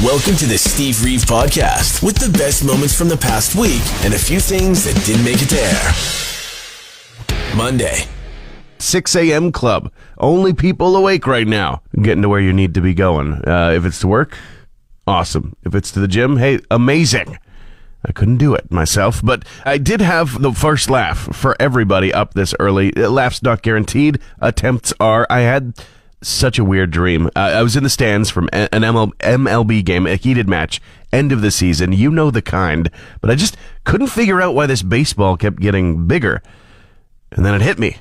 Welcome to the Steve Reeve Podcast with the best moments from the past week and a few things that didn't make it to air. Monday. 6 a.m. club. Only people awake right now. Getting to where you need to be going. If it's to work, awesome. If it's to the gym, hey, amazing. I couldn't do it myself, but I did have the first laugh for everybody up this early. Laughs not guaranteed. Attempts are. I had such a weird dream. I was in the stands from an MLB game, a heated match, end of the season. You know the kind. But I just couldn't figure out why this baseball kept getting bigger. And then it hit me.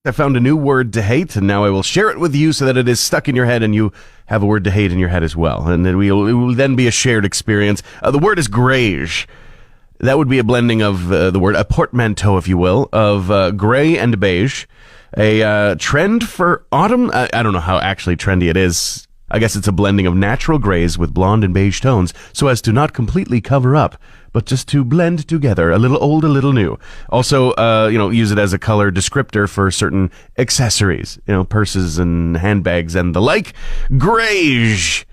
I found a new word to hate, and now I will share it with you so that it is stuck in your head and you have a word to hate in your head as well. And then it will then be a shared experience. The word is greige. That would be a blending of the word, a portmanteau, if you will, of gray and beige. A trend for autumn. I don't know how actually trendy it is. I guess it's a blending of natural grays with blonde and beige tones so as to not completely cover up, but just to blend together, a little old, a little new. Also, use it as a color descriptor for certain accessories, purses and handbags and the like. Greige.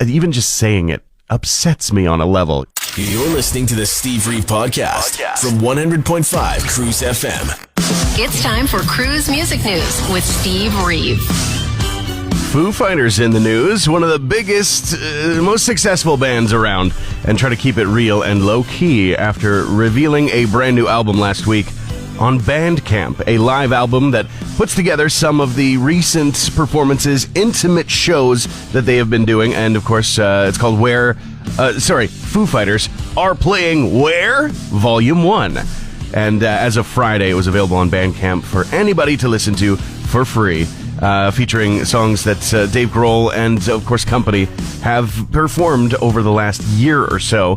Even just saying it upsets me on a level. You're listening to the Steve Reeve Podcast from 100.5 Cruz FM. It's time for Cruz Music News with Steve Reeve. Foo Fighters in the news, one of the biggest, most successful bands around, and try to keep it real and low-key after revealing a brand new album last week on Bandcamp, a live album that puts together some of the recent performances, intimate shows that they have been doing, and of course, it's called Foo Fighters Are Playing Where? Volume 1. And as of Friday, it was available on Bandcamp for anybody to listen to for free. Featuring songs that Dave Grohl and, of course, company have performed over the last year or so.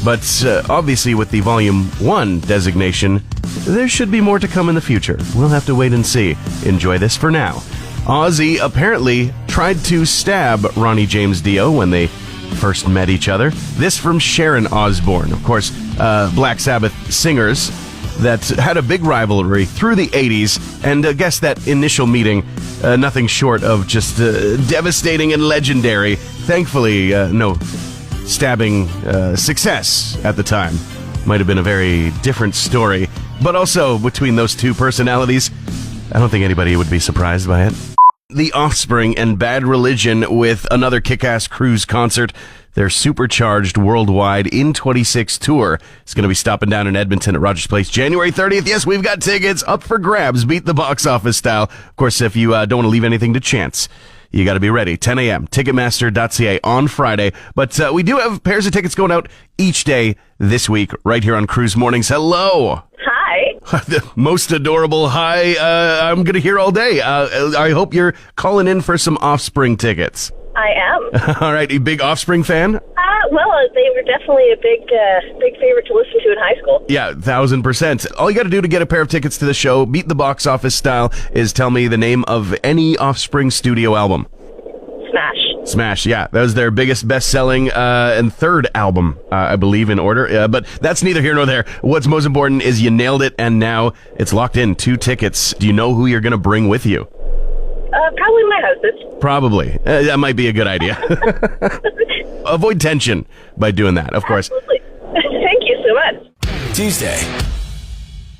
But obviously, with the Volume 1 designation, there should be more to come in the future. We'll have to wait and see. Enjoy this for now. Ozzy apparently tried to stab Ronnie James Dio when they first met each other. This from Sharon Osbourne, of course, Black Sabbath singers that had a big rivalry through the 80s, and I guess that initial meeting, nothing short of just devastating and legendary. Thankfully, no stabbing success at the time. Might have been a very different story, but also between those two personalities, I don't think anybody would be surprised by it. The Offspring and Bad Religion with another kick-ass Cruise concert. Their supercharged worldwide In 26 tour is going to be stopping down in Edmonton at Rogers Place January 30th. Yes, we've got tickets up for grabs. Beat the box office style. Of course, if you don't want to leave anything to chance, you got to be ready. 10 a.m. Ticketmaster.ca on Friday. But we do have pairs of tickets going out each day this week right here on Cruise Mornings. Hello. Hi. The most adorable hi I'm going to hear all day. I hope you're calling in for some Offspring tickets. I am. All right, a big Offspring fan? Well, they were definitely a big favorite to listen to in high school. Yeah, 1,000%. All you got to do to get a pair of tickets to the show, beat the box office style, is tell me the name of any Offspring studio album. Smash, yeah. That was their biggest best-selling and third album, I believe, in order. But that's neither here nor there. What's most important is you nailed it, and now it's locked in. 2 tickets. Do you know who you're going to bring with you? Probably my husband. Probably. That might be a good idea. Avoid tension by doing that, of course. Absolutely. Thank you so much. Tuesday.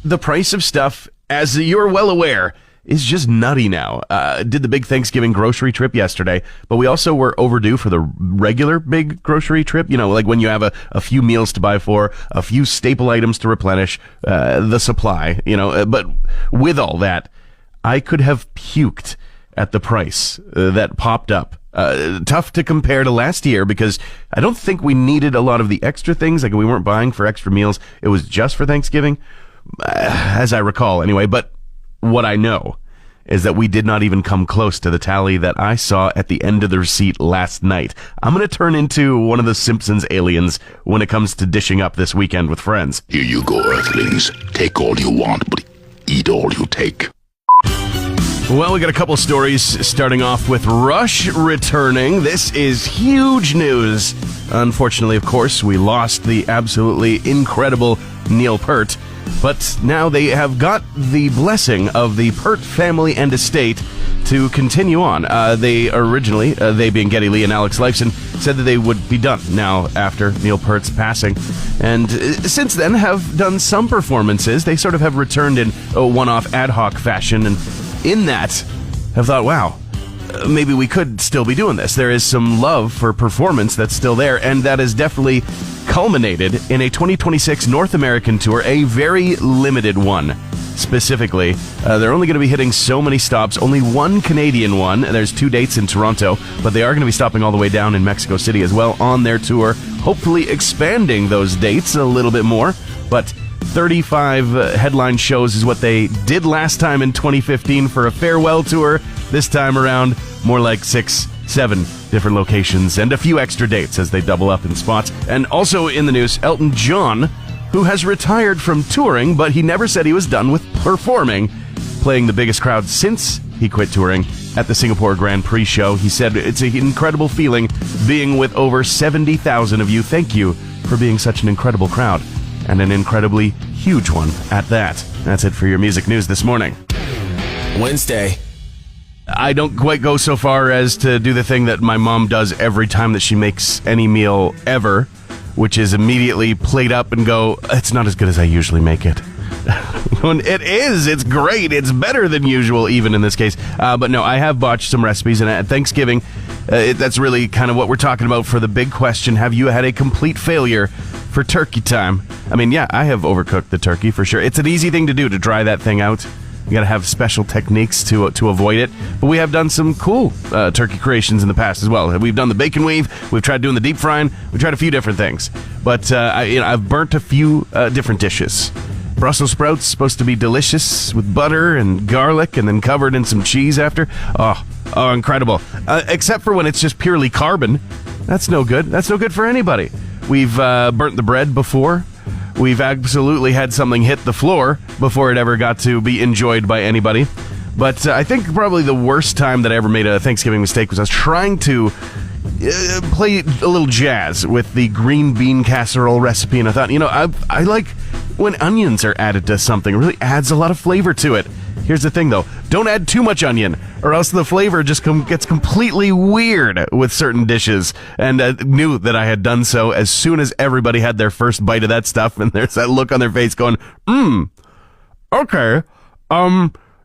The price of stuff, as you're well aware, is just nutty now. Did the big Thanksgiving grocery trip yesterday, but we also were overdue for the regular big grocery trip. Like when you have a few meals to buy for, a few staple items to replenish, the supply, But with all that, I could have puked at the price that popped up. Tough to compare to last year because I don't think we needed a lot of the extra things. Like we weren't buying for extra meals. It was just for Thanksgiving, as I recall anyway. But what I know is that we did not even come close to the tally that I saw at the end of the receipt last night. I'm going to turn into one of the Simpsons aliens when it comes to dishing up this weekend with friends. Here you go, Earthlings. Take all you want, but eat all you take. Well, we got a couple stories starting off with Rush returning. This is huge news. Unfortunately, of course, we lost the absolutely incredible Neil Peart. But now they have got the blessing of the Pert family and estate to continue on. They originally, they being Geddy Lee and Alex Lifeson, said that they would be done now after Neil Peart's passing. And since then have done some performances. They sort of have returned in a one-off ad hoc fashion, and in that have thought, wow, maybe we could still be doing this. There is some love for performance that's still there, and that has definitely culminated in a 2026 North American tour, a very limited one. Specifically, they're only going to be hitting so many stops, only one Canadian one. There's 2 dates in Toronto, but they are going to be stopping all the way down in Mexico City as well on their tour, hopefully expanding those dates a little bit more. But 35 headline shows is what they did last time in 2015 for a farewell tour. This time around, more like 6, 7 different locations and a few extra dates as they double up in spots. And also in the news, Elton John, who has retired from touring, but he never said he was done with performing, playing the biggest crowd since he quit touring at the Singapore Grand Prix show. He said, "It's an incredible feeling being with over 70,000 of you. Thank you for being such an incredible crowd, and an incredibly huge one at that." That's it for your music news this morning. Wednesday. I don't quite go so far as to do the thing that my mom does every time that she makes any meal ever, which is immediately plate up and go, "It's not as good as I usually make it." It is. It's great. It's better than usual, even in this case. But no, I have botched some recipes, and at Thanksgiving, that's really kind of what we're talking about for the big question. Have you had a complete failure for turkey time? I mean, yeah, I have overcooked the turkey for sure. It's an easy thing to do, to dry that thing out. You got to have special techniques to avoid it. But we have done some cool turkey creations in the past as well. We've done the bacon weave. We've tried doing the deep frying. We've tried a few different things. But I've burnt a few different dishes. Brussels sprouts supposed to be delicious with butter and garlic and then covered in some cheese after. Oh, incredible. Except for when it's just purely carbon. That's no good. That's no good for anybody. We've burnt the bread before. We've absolutely had something hit the floor before it ever got to be enjoyed by anybody. But I think probably the worst time that I ever made a Thanksgiving mistake was I was trying to play a little jazz with the green bean casserole recipe, and I thought, I like when onions are added to something. It really adds a lot of flavor to it. Here's the thing, though. Don't add too much onion, or else the flavor just gets completely weird with certain dishes. And I knew that I had done so as soon as everybody had their first bite of that stuff, and there's that look on their face going, okay,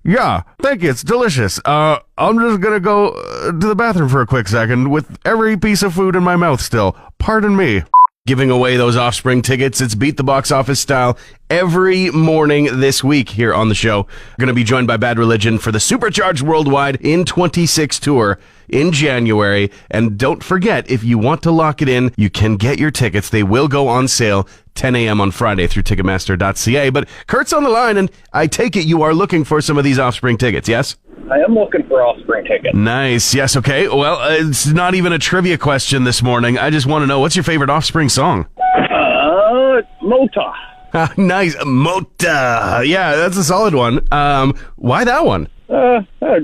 yeah, thank you, it's delicious. I'm just gonna go to the bathroom for a quick second with every piece of food in my mouth still. Pardon me. Giving away those Offspring tickets. It's Beat the Box Office style every morning this week here on the show. We're going to be joined by Bad Religion for the Supercharged Worldwide in 26 tour in January. And don't forget, if you want to lock it in, you can get your tickets. They will go on sale 10 a.m. on Friday through Ticketmaster.ca. But Kurt's on the line, and I take it you are looking for some of these Offspring tickets, yes? I am looking for Offspring tickets. Nice. Yes, okay. Well, it's not even a trivia question this morning. I just want to know, what's your favorite Offspring song? Mota. Nice. Mota. Yeah, that's a solid one. Why that one?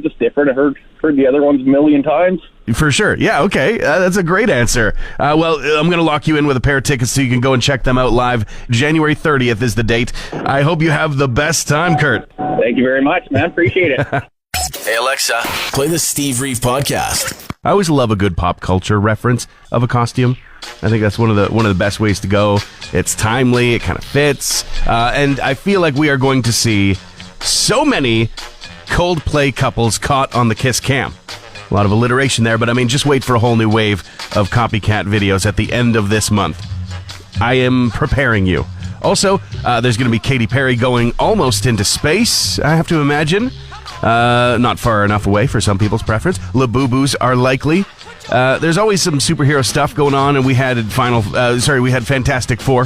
Just different. I heard the other ones a million times. For sure. Yeah, okay. That's a great answer. Well, I'm going to lock you in with a pair of tickets so you can go and check them out live. January 30th is the date. I hope you have the best time, Kurt. Thank you very much, man. Appreciate it. Hey, Alexa, play the Steve Reeve podcast. I always love a good pop culture reference of a costume. I think that's one of the best ways to go. It's timely, it kind of fits, and I feel like we are going to see so many Coldplay couples caught on the Kiss cam. A lot of alliteration there, but I mean, just wait for a whole new wave of copycat videos at the end of this month. I am preparing you. Also, there's going to be Katy Perry going almost into space, I have to imagine. Not far enough away for some people's preference. Labubu's are likely. There's always some superhero stuff going on, and we had Fantastic Four.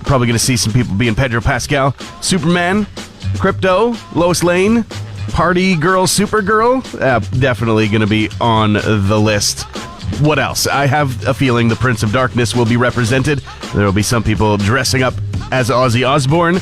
Probably going to see some people being Pedro Pascal, Superman, Crypto, Lois Lane, Party Girl, Supergirl. Definitely going to be on the list. What else? I have a feeling the Prince of Darkness will be represented. There will be some people dressing up as Ozzy Osbourne.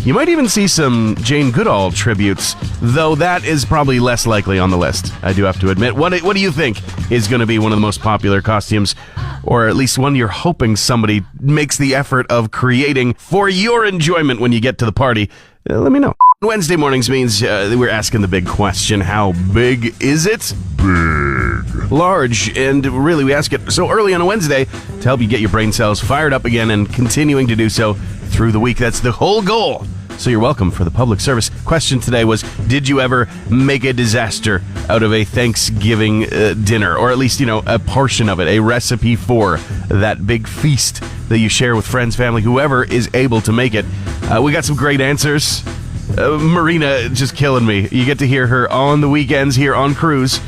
You might even see some Jane Goodall tributes, though that is probably less likely on the list, I do have to admit. What do you think is going to be one of the most popular costumes, or at least one you're hoping somebody makes the effort of creating for your enjoyment when you get to the party? Let me know. Wednesday mornings means we're asking the big question, how big is it? Big. Large. And really, we ask it so early on a Wednesday to help you get your brain cells fired up again and continuing to do so through the week. That's the whole goal. So you're welcome for the public service. Question today was, did you ever make a disaster out of a Thanksgiving dinner? Or at least, a portion of it, a recipe for that big feast that you share with friends, family, whoever is able to make it. We got some great answers. Marina just killing me. You get to hear her on the weekends here on Cruz.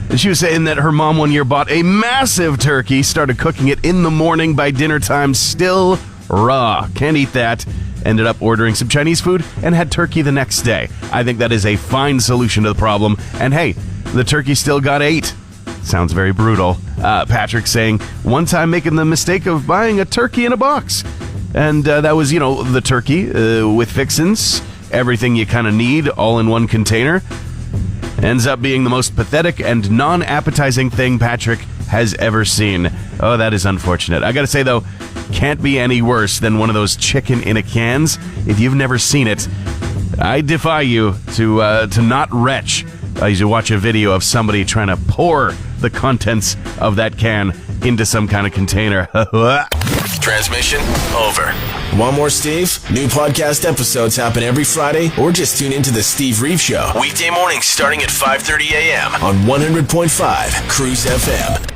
And she was saying that her mom one year bought a massive turkey, started cooking it in the morning, by dinner time, still raw. Can't eat that. Ended up ordering some Chinese food and had turkey the next day. I think that is a fine solution to the problem. And hey, the turkey still got 8. Sounds very brutal. Patrick saying, one time making the mistake of buying a turkey in a box. And that was, the turkey with fixins, everything you kind of need, all in one container. Ends up being the most pathetic and non-appetizing thing Patrick has ever seen. Oh, that is unfortunate. I gotta say, though, can't be any worse than one of those chicken in a cans. If you've never seen it, I defy you to not retch as you watch a video of somebody trying to pour the contents of that can into some kind of container. Transmission over. Want more Steve? New podcast episodes happen every Friday, or just tune into the Steve Reeve Show. Weekday mornings starting at 5:30 a.m. on 100.5 Cruz FM.